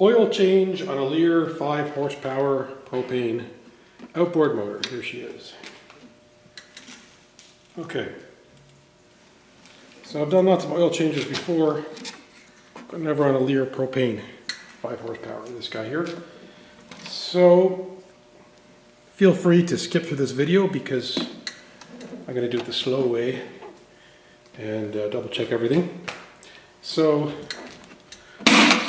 Oil change on a LEHR 5 horsepower propane outboard motor. Here she is. Okay. So I've done lots of oil changes before, but never on a LEHR propane 5 horsepower. This guy here. So feel free to skip through this video because I'm going to do it the slow way and double check everything. So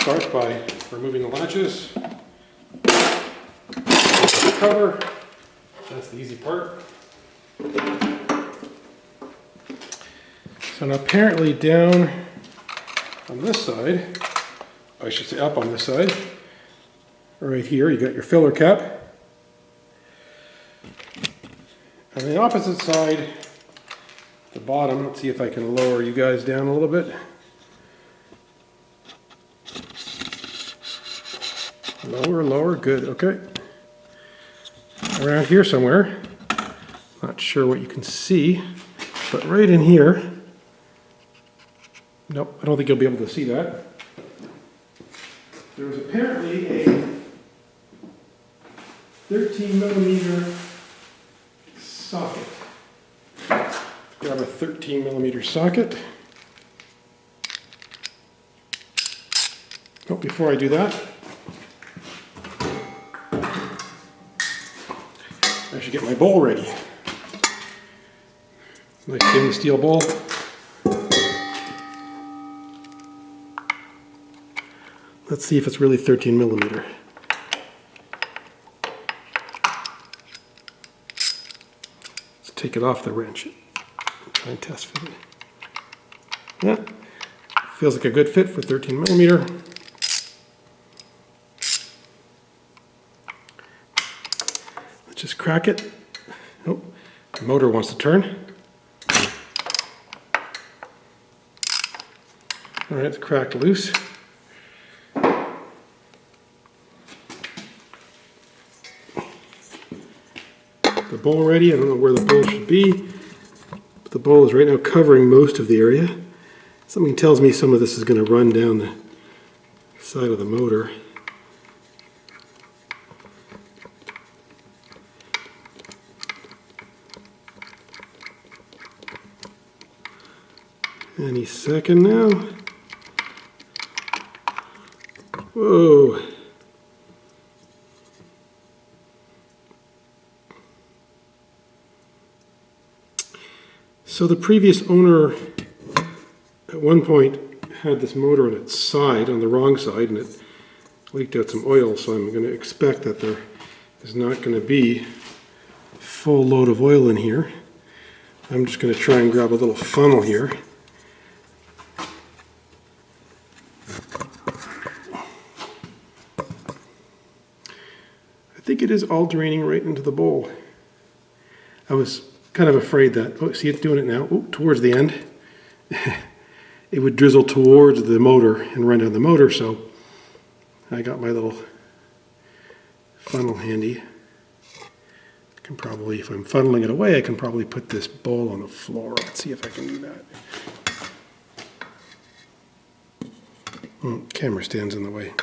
start by removing the latches, the cover. That's the easy part. So now apparently down on this side, I should say up on this side, right here you got your filler cap. On the opposite side, the bottom, let's see if I can lower you guys down a little bit. Lower, lower, good, okay. Around here somewhere, not sure what you can see, but right in here, nope, I don't think you'll be able to see that. There was apparently a 13mm socket. Grab a 13mm socket. Oh, before I do that, I should get my bowl ready. Nice stainless steel bowl. Let's see if it's really 13mm. Let's take it off the wrench. Try and test fit it. Yeah, feels like a good fit for 13mm. Let's just crack it. Oh, the motor wants to turn. All right, it's cracked loose. The bowl ready. I don't know where the bowl should be, but the bowl is right now covering most of the area. Something tells me some of this is going to run down the side of the motor. Any second now. Whoa. So the previous owner at one point had this motor on its side, on the wrong side, and it leaked out some oil, so I'm going to expect that there is not going to be a full load of oil in here. I'm just going to try and grab a little funnel here. I think it is all draining right into the bowl. I was kind of afraid that, oh, see it's doing it now, oh, towards the end. It would drizzle towards the motor and run down the motor, so I got my little funnel handy. I can probably, if I'm funneling it away, I can probably put this bowl on the floor. Let's see if I can do that. Camera stands in the way.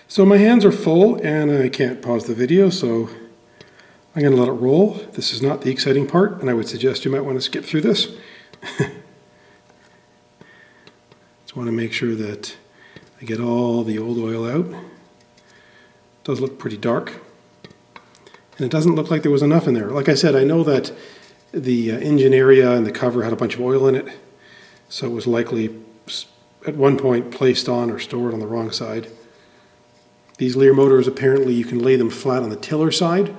So my hands are full and I can't pause the video, so I'm going to let it roll. This is not the exciting part, and I would suggest you might want to skip through this. Just want to make sure that I get all the old oil out. It does look pretty dark, and it doesn't look like there was enough in there. Like I said, I know that the engine area and the cover had a bunch of oil in it, so it was likely at one point placed on or stored on the wrong side. These LEHR motors, apparently you can lay them flat on the tiller side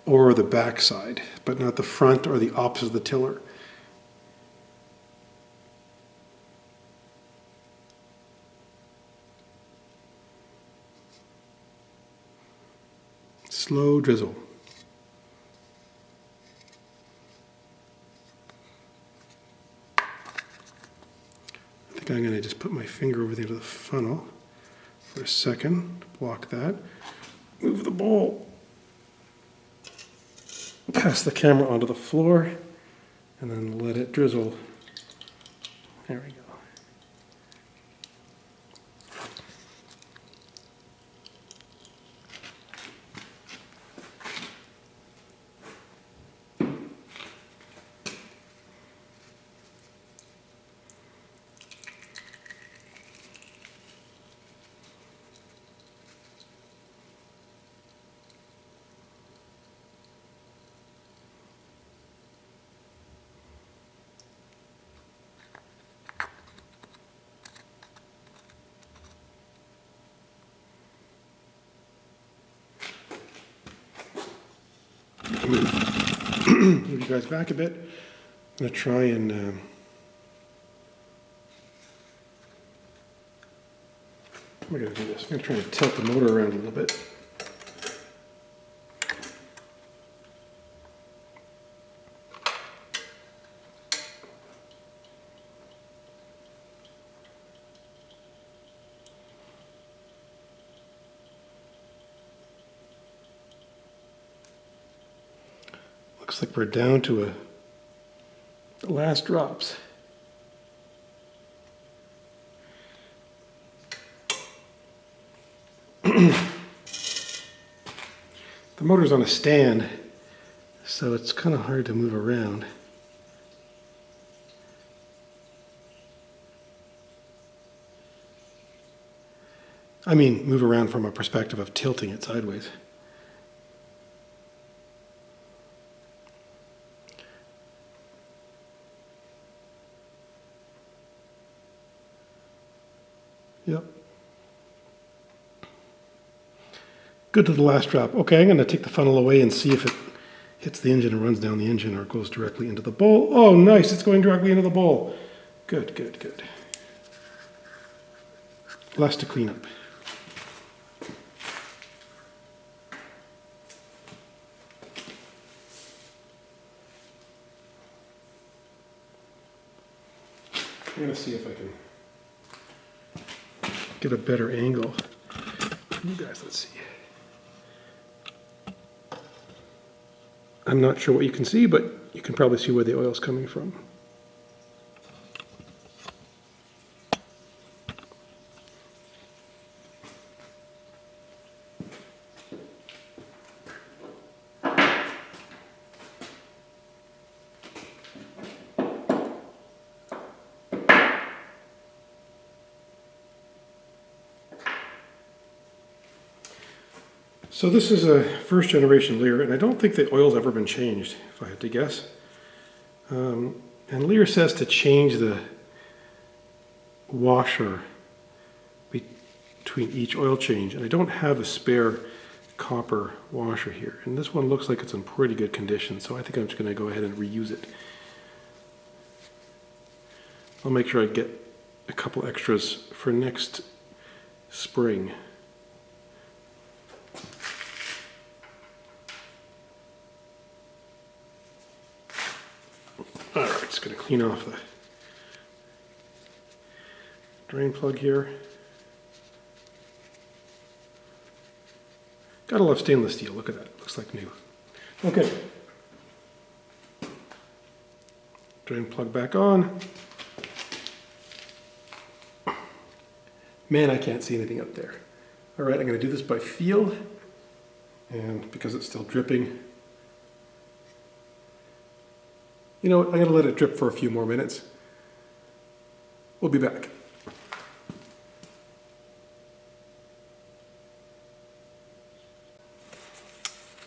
or the back side, but not the front or the opposite of the tiller. Slow drizzle. I think I'm going to just put my finger over the end of the funnel for a second, block that. Move the bowl pass the camera onto the floor and then let it drizzle. There we go. Move you guys back a bit. I'm going to try and I'm going to do this. I'm going to try and tilt the motor around a little bit. Looks like we're down to the last drops. The motor's on a stand, so it's kind of hard to move around. I mean, move around from a perspective of tilting it sideways. Yep. Good to the last drop. Okay, I'm going to take the funnel away and see if it hits the engine and runs down the engine or goes directly into the bowl. Oh, nice. It's going directly into the bowl. Good, good, good. Less to clean up. I'm going to see if I can get a better angle. You guys, let's see. I'm not sure what you can see, but you can probably see where the oil's coming from. So this is a first generation LEHR, and I don't think the oil's ever been changed, if I had to guess. And LEHR says to change the washer between each oil change, and I don't have a spare copper washer here. And this one looks like it's in pretty good condition, so I think I'm just going to go ahead and reuse it. I'll make sure I get a couple extras for next spring. All right, just going to clean off the drain plug here. Gotta love stainless steel. Look at that. Looks like new. Okay. Drain plug back on. Man, I can't see anything up there. All right, I'm going to do this by feel. And because it's still dripping, you know what, I'm going to let it drip for a few more minutes. We'll be back.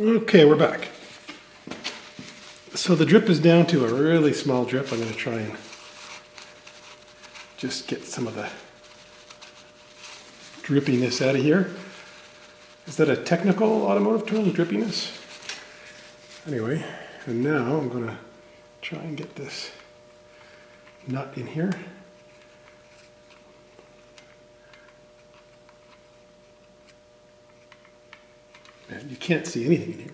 Okay, we're back. So the drip is down to a really small drip. I'm going to try and just get some of the drippiness out of here. Is that a technical automotive term, drippiness? Anyway, and now I'm going to try and get this nut in here. Man, you can't see anything in here.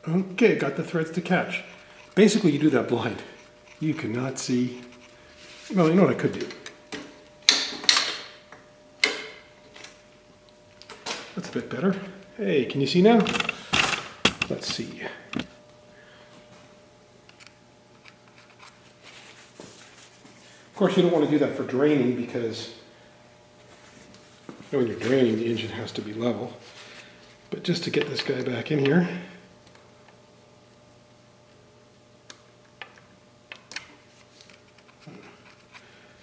Okay, got the threads to catch. Basically, you do that blind. You cannot see. Well, you know what I could do? That's a bit better. Hey, can you see now? Let's see. Of course, you don't want to do that for draining because when you're draining, the engine has to be level. But just to get this guy back in here,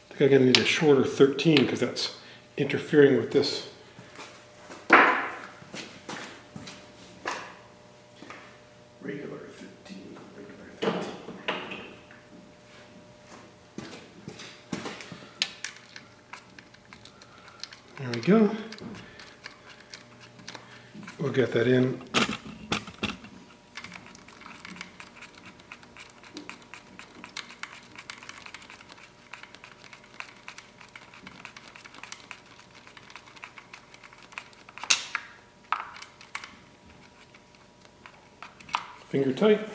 I think I'm going to need a shorter 13 because that's interfering with this. Regular 13. There we go. We'll get that in. Finger tight.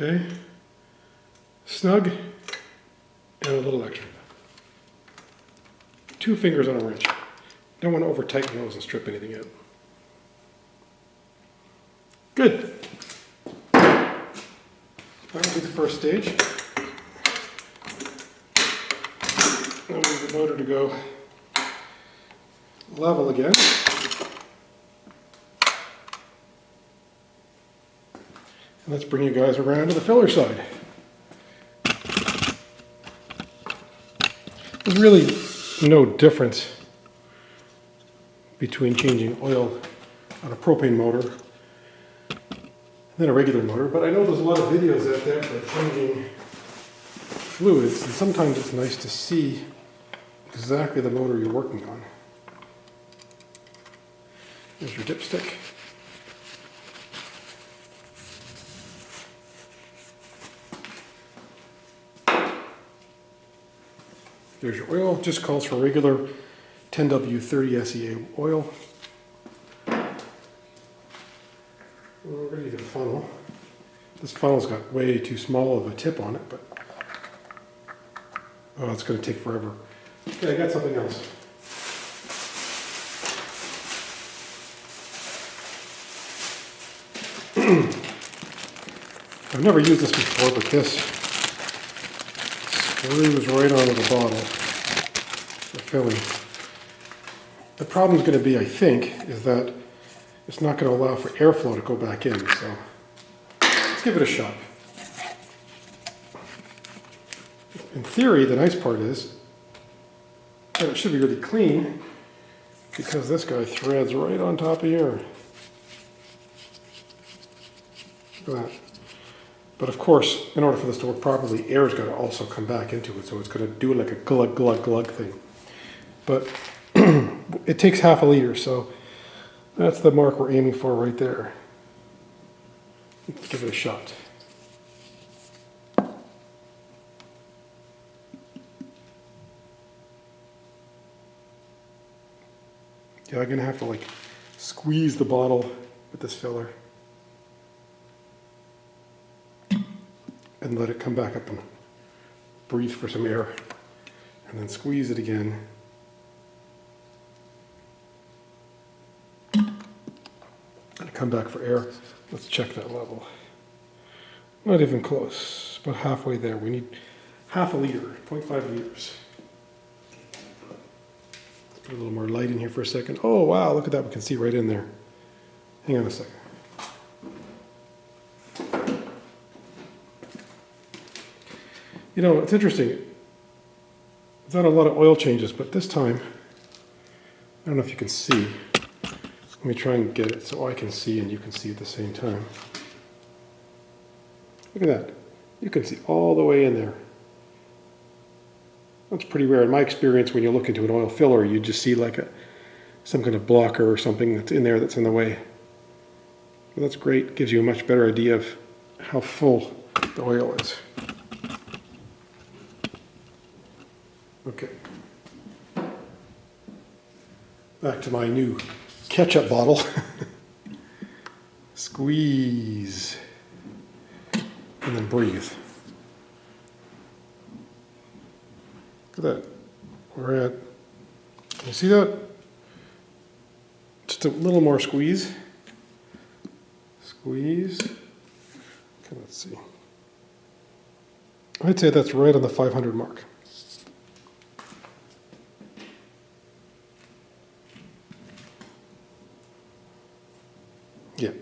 Okay, snug and a little extra. 2 fingers on a wrench. Don't want to over tighten those and strip anything out. Good. That'll be the first stage. Now we need the motor to go level again. And let's bring you guys around to the filler side. There's really no difference between changing oil on a propane motor than a regular motor, but I know there's a lot of videos out there for changing fluids, and sometimes it's nice to see exactly the motor you're working on. There's your dipstick. There's your oil, just calls for regular 10W30 SEA oil. We're ready to funnel. This funnel's got way too small of a tip on it, but oh, it's going to take forever. Okay, I got something else. I've never used this before, but this screws right onto the bottle for filling. The problem's going to be, I think, is that it's not going to allow for airflow to go back in, so let's give it a shot. In theory, the nice part is that it should be really clean because this guy threads right on top of here. Look at that. But of course, in order for this to work properly, air's got to also come back into it, so it's going to do like a glug, glug, glug thing. But it takes half a liter, so that's the mark we're aiming for right there. Let's give it a shot. Yeah, I'm going to have to like squeeze the bottle with this filler and let it come back up and breathe for some air, and then squeeze it again. And come back for air. Let's check that level. Not even close, but halfway there. We need half a liter, 0.5 liters. Let's put a little more light in here for a second. Oh wow, look at that, we can see right in there. Hang on a second. You know, it's interesting. It's not a lot of oil changes, but this time, I don't know if you can see. Let me try and get it so I can see and you can see at the same time. Look at that. You can see all the way in there. That's pretty rare. In my experience, when you look into an oil filler, you just see like some kind of blocker or something that's in there that's in the way. But that's great. It gives you a much better idea of how full the oil is. Okay. Back to my new ketchup bottle. Squeeze. And then breathe. Look at that. We're at, you see that? Just a little more squeeze. Squeeze. Okay, let's see. I'd say that's right on the 500 mark. Yeah.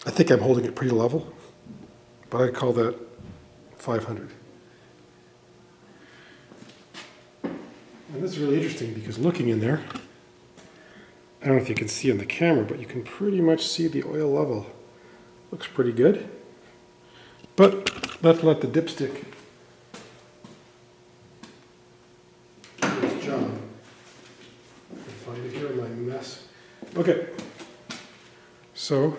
I think I'm holding it pretty level, but I'd call that 500. And this is really interesting because looking in there, I don't know if you can see on the camera, but you can pretty much see the oil level. Looks pretty good. But let's let the dipstick do its job. I can find it here in my mess. Okay, so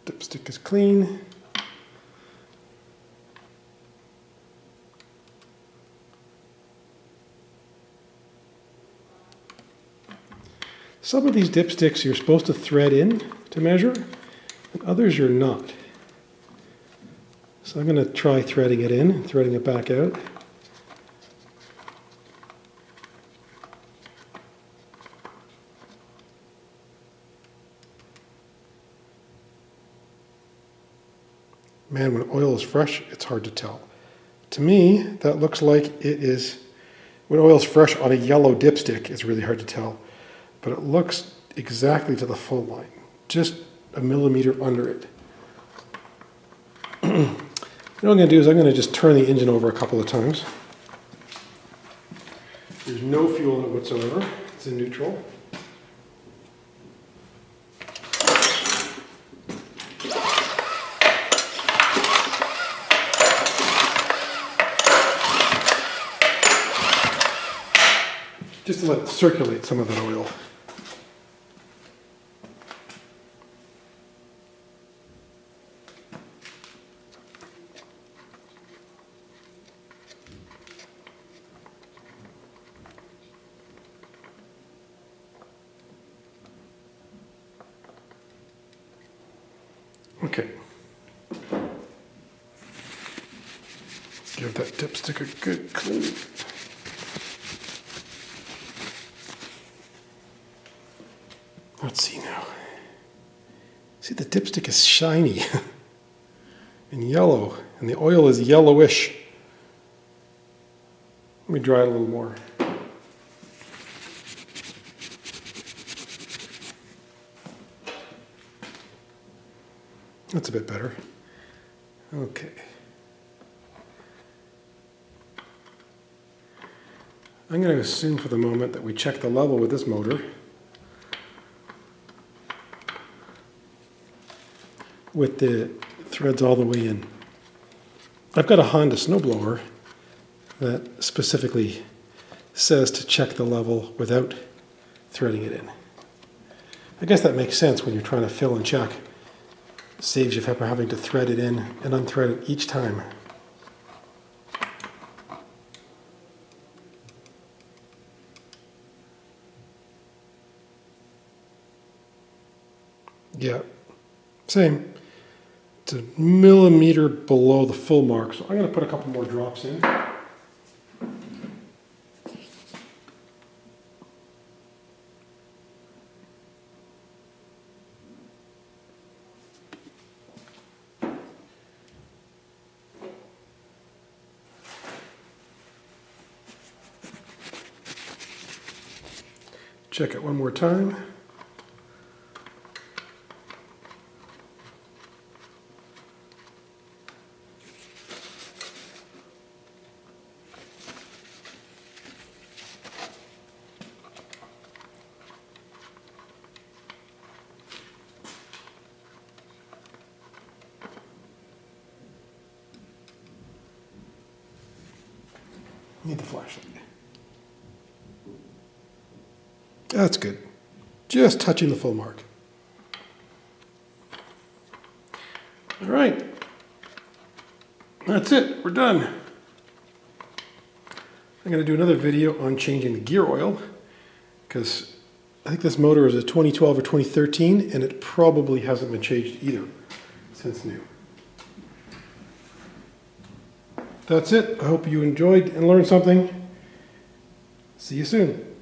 dipstick is clean. Some of these dipsticks you're supposed to thread in to measure, and others you're not. So I'm going to try threading it in, threading it back out. Man, when oil is fresh, it's hard to tell. To me, that looks like it is, when oil is fresh on a yellow dipstick, it's really hard to tell. But it looks exactly to the full line, just a millimeter under it. What I'm going to do is I'm going to just turn the engine over a couple of times. There's no fuel in it whatsoever. It's in neutral. Just to let it circulate some of that oil. Okay. Give that dipstick a good clean. Let's see now. See, the dipstick is shiny and yellow, and the oil is yellowish. Let me dry it a little more. That's a bit better. Okay. I'm going to assume for the moment that we check the level with this motor. With the threads all the way in. I've got a Honda snowblower that specifically says to check the level without threading it in. I guess that makes sense when you're trying to fill and check. It saves you from having to thread it in and unthread it each time. Yeah, same. It's a millimeter below the full mark, so I'm going to put a couple more drops in. Check it one more time. Need the flashlight. That's good. Just touching the full mark. All right. That's it. We're done. I'm going to do another video on changing the gear oil because I think this motor is a 2012 or 2013 and it probably hasn't been changed either since new. That's it. I hope you enjoyed and learned something. See you soon.